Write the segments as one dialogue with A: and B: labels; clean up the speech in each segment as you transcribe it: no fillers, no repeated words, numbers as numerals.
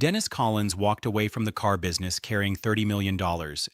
A: Dennis Collins walked away from the car business carrying $30 million,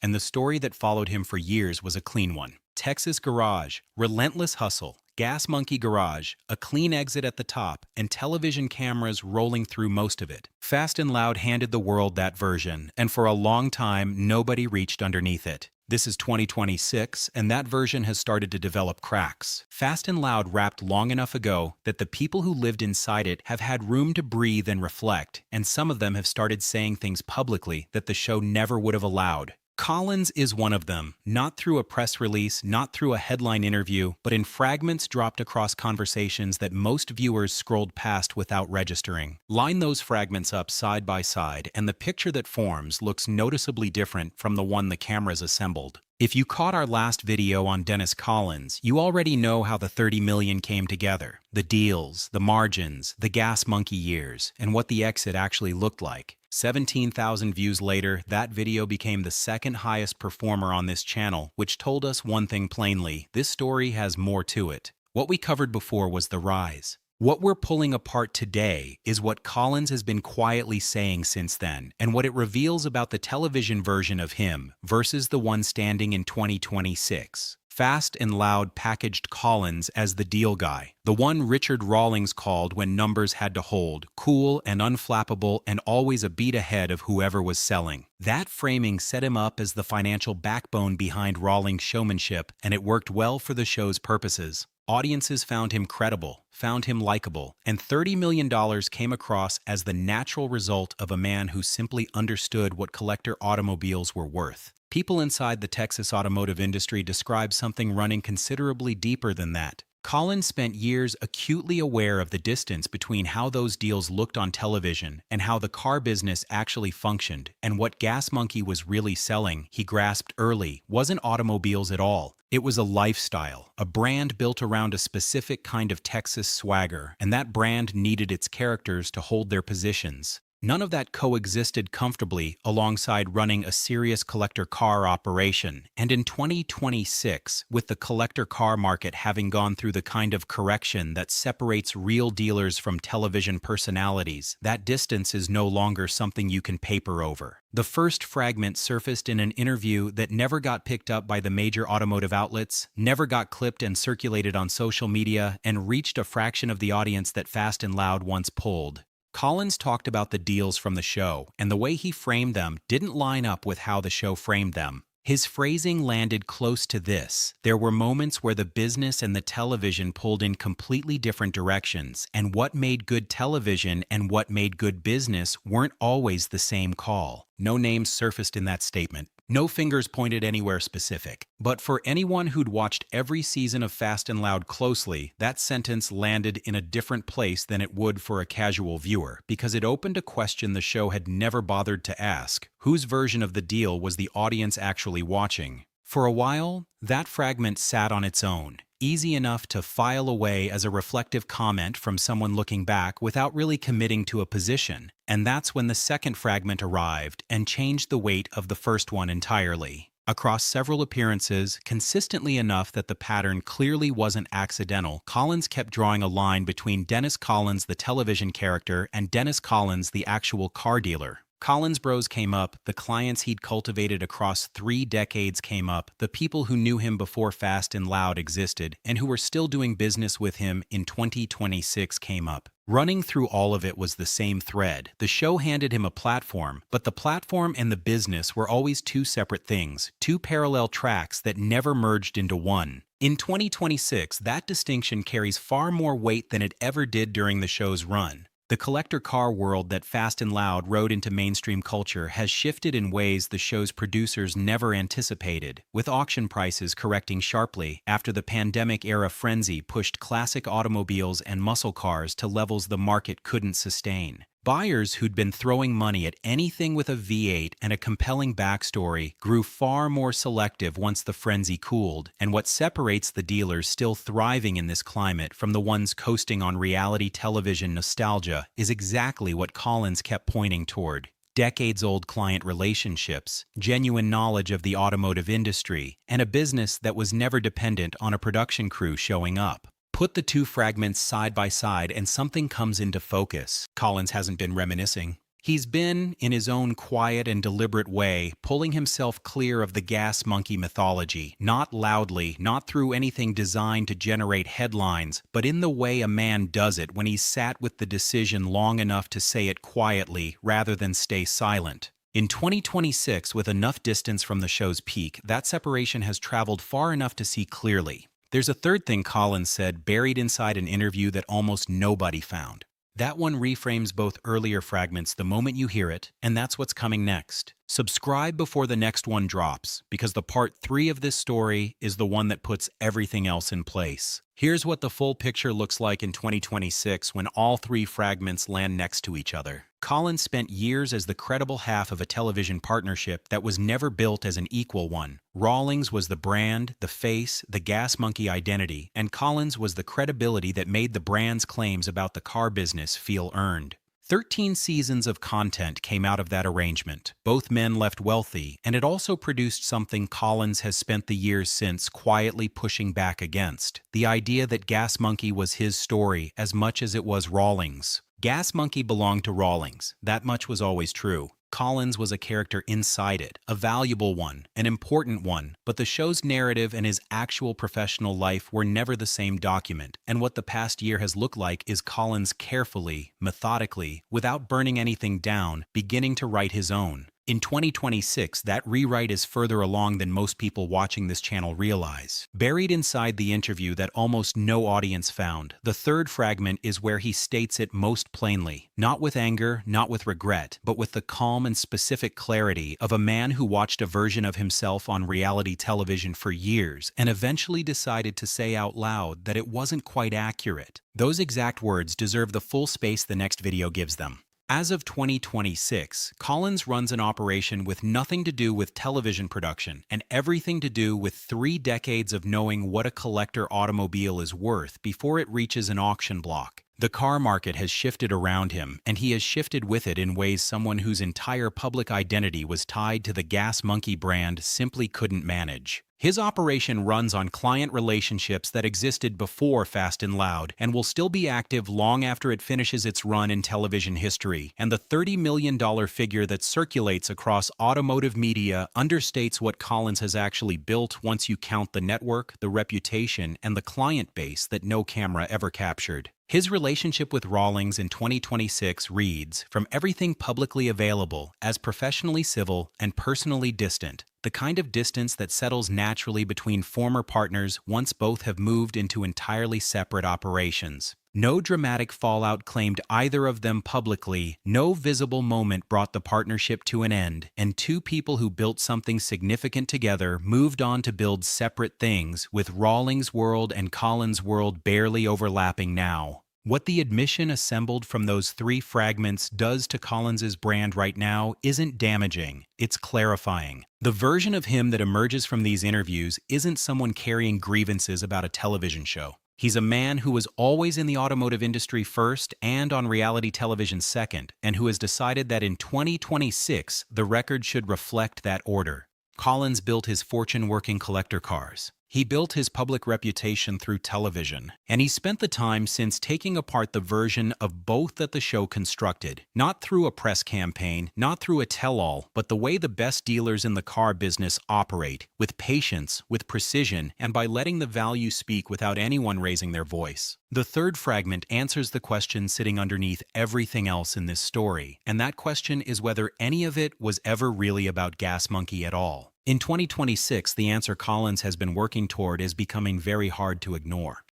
A: and the story that followed him for years was a clean one. Texas garage, relentless hustle, gas monkey garage, a clean exit at the top, and television cameras rolling through most of it. Fast and Loud handed the world that version, and for a long time, nobody reached underneath it. This is 2026, and that version has started to develop cracks. Fast and Loud wrapped long enough ago that the people who lived inside it have had room to breathe and reflect, and some of them have started saying things publicly that the show never would have allowed. Collins is one of them, not through a press release, not through a headline interview, but in fragments dropped across conversations that most viewers scrolled past without registering. Line those fragments up side by side, and the picture that forms looks noticeably different from the one the cameras assembled. If you caught our last video on Dennis Collins, you already know how the $30 million came together. The deals, the margins, the gas monkey years, and what the exit actually looked like. 17,000 views later, that video became the second highest performer on this channel, which told us one thing plainly: this story has more to it. What we covered before was the rise. What we're pulling apart today is what Collins has been quietly saying since then, and what it reveals about the television version of him versus the one standing in 2026. Fast and Loud packaged Collins as the deal guy, the one Richard Rawlings called when numbers had to hold, cool and unflappable and always a beat ahead of whoever was selling. That framing set him up as the financial backbone behind Rawlings' showmanship, and it worked well for the show's purposes. Audiences found him credible, found him likable, and $30 million came across as the natural result of a man who simply understood what collector automobiles were worth. People inside the Texas automotive industry describe something running considerably deeper than that. Collins spent years acutely aware of the distance between how those deals looked on television and how the car business actually functioned, and what Gas Monkey was really selling, he grasped early, wasn't automobiles at all. It was a lifestyle, a brand built around a specific kind of Texas swagger, and that brand needed its characters to hold their positions. None of that coexisted comfortably alongside running a serious collector car operation, and in 2026, with the collector car market having gone through the kind of correction that separates real dealers from television personalities, that distance is no longer something you can paper over. The first fragment surfaced in an interview that never got picked up by the major automotive outlets, never got clipped and circulated on social media, and reached a fraction of the audience that Fast and Loud once pulled. Collins talked about the deals from the show, and the way he framed them didn't line up with how the show framed them. His phrasing landed close to this: there were moments where the business and the television pulled in completely different directions, and what made good television and what made good business weren't always the same call. No names surfaced in that statement. No fingers pointed anywhere specific. But for anyone who'd watched every season of Fast and Loud closely, that sentence landed in a different place than it would for a casual viewer, because it opened a question the show had never bothered to ask: whose version of the deal was the audience actually watching? For a while, that fragment sat on its own, easy enough to file away as a reflective comment from someone looking back without really committing to a position. And that's when the second fragment arrived and changed the weight of the first one entirely. Across several appearances, consistently enough that the pattern clearly wasn't accidental, Collins kept drawing a line between Dennis Collins, the television character, and Dennis Collins, the actual car dealer. Collins Bros came up, the clients he'd cultivated across 3 decades came up, the people who knew him before Fast and Loud existed, and who were still doing business with him in 2026 came up. Running through all of it was the same thread. The show handed him a platform, but the platform and the business were always two separate things, two parallel tracks that never merged into one. In 2026, that distinction carries far more weight than it ever did during the show's run. The collector car world that Fast and Loud rode into mainstream culture has shifted in ways the show's producers never anticipated, with auction prices correcting sharply after the pandemic-era frenzy pushed classic automobiles and muscle cars to levels the market couldn't sustain. Buyers who'd been throwing money at anything with a V8 and a compelling backstory grew far more selective once the frenzy cooled, and what separates the dealers still thriving in this climate from the ones coasting on reality television nostalgia is exactly what Collins kept pointing toward: decades-old client relationships, genuine knowledge of the automotive industry, and a business that was never dependent on a production crew showing up. Put the two fragments side by side and something comes into focus. Collins hasn't been reminiscing. He's been, in his own quiet and deliberate way, pulling himself clear of the gas monkey mythology, not loudly, not through anything designed to generate headlines, but in the way a man does it when he's sat with the decision long enough to say it quietly rather than stay silent. In 2026, with enough distance from the show's peak, that separation has traveled far enough to see clearly. There's a third thing Collins said buried inside an interview that almost nobody found. That one reframes both earlier fragments the moment you hear it, and that's what's coming next. Subscribe before the next one drops, because the part 3 of this story is the one that puts everything else in place. Here's what the full picture looks like in 2026 when all 3 fragments land next to each other. Collins spent years as the credible half of a television partnership that was never built as an equal one. Rawlings was the brand, the face, the gas monkey identity, and Collins was the credibility that made the brand's claims about the car business feel earned. 13 seasons of content came out of that arrangement. Both men left wealthy, and it also produced something Collins has spent the years since quietly pushing back against: the idea that Gas Monkey was his story as much as it was Rawlings. Gas Monkey belonged to Rawlings. That much was always true. Collins was a character inside it, a valuable one, an important one, but the show's narrative and his actual professional life were never the same document, and what the past year has looked like is Collins carefully, methodically, without burning anything down, beginning to write his own. In 2026, that rewrite is further along than most people watching this channel realize. Buried inside the interview that almost no audience found, the third fragment is where he states it most plainly, not with anger, not with regret, but with the calm and specific clarity of a man who watched a version of himself on reality television for years and eventually decided to say out loud that it wasn't quite accurate. Those exact words deserve the full space the next video gives them. As of 2026, Collins runs an operation with nothing to do with television production and everything to do with 3 decades of knowing what a collector automobile is worth before it reaches an auction block. The car market has shifted around him, and he has shifted with it in ways someone whose entire public identity was tied to the Gas Monkey brand simply couldn't manage. His operation runs on client relationships that existed before Fast and Loud and will still be active long after it finishes its run in television history, and the $30 million figure that circulates across automotive media understates what Collins has actually built once you count the network, the reputation, and the client base that no camera ever captured. His relationship with Rawlings in 2026 reads, from everything publicly available, as professionally civil and personally distant, the kind of distance that settles naturally between former partners once both have moved into entirely separate operations. No dramatic fallout claimed either of them publicly, no visible moment brought the partnership to an end, and 2 people who built something significant together moved on to build separate things, with Rawlings' world and Collins' world barely overlapping now. What the admission assembled from those 3 fragments does to Collins's brand right now isn't damaging, it's clarifying. The version of him that emerges from these interviews isn't someone carrying grievances about a television show. He's a man who was always in the automotive industry first and on reality television second, and who has decided that in 2026, the record should reflect that order. Collins built his fortune working collector cars. He built his public reputation through television, and he spent the time since taking apart the version of both that the show constructed, not through a press campaign, not through a tell-all, but the way the best dealers in the car business operate, with patience, with precision, and by letting the value speak without anyone raising their voice. The third fragment answers the question sitting underneath everything else in this story, and that question is whether any of it was ever really about Gas Monkey at all. In 2026, the answer Collins has been working toward is becoming very hard to ignore.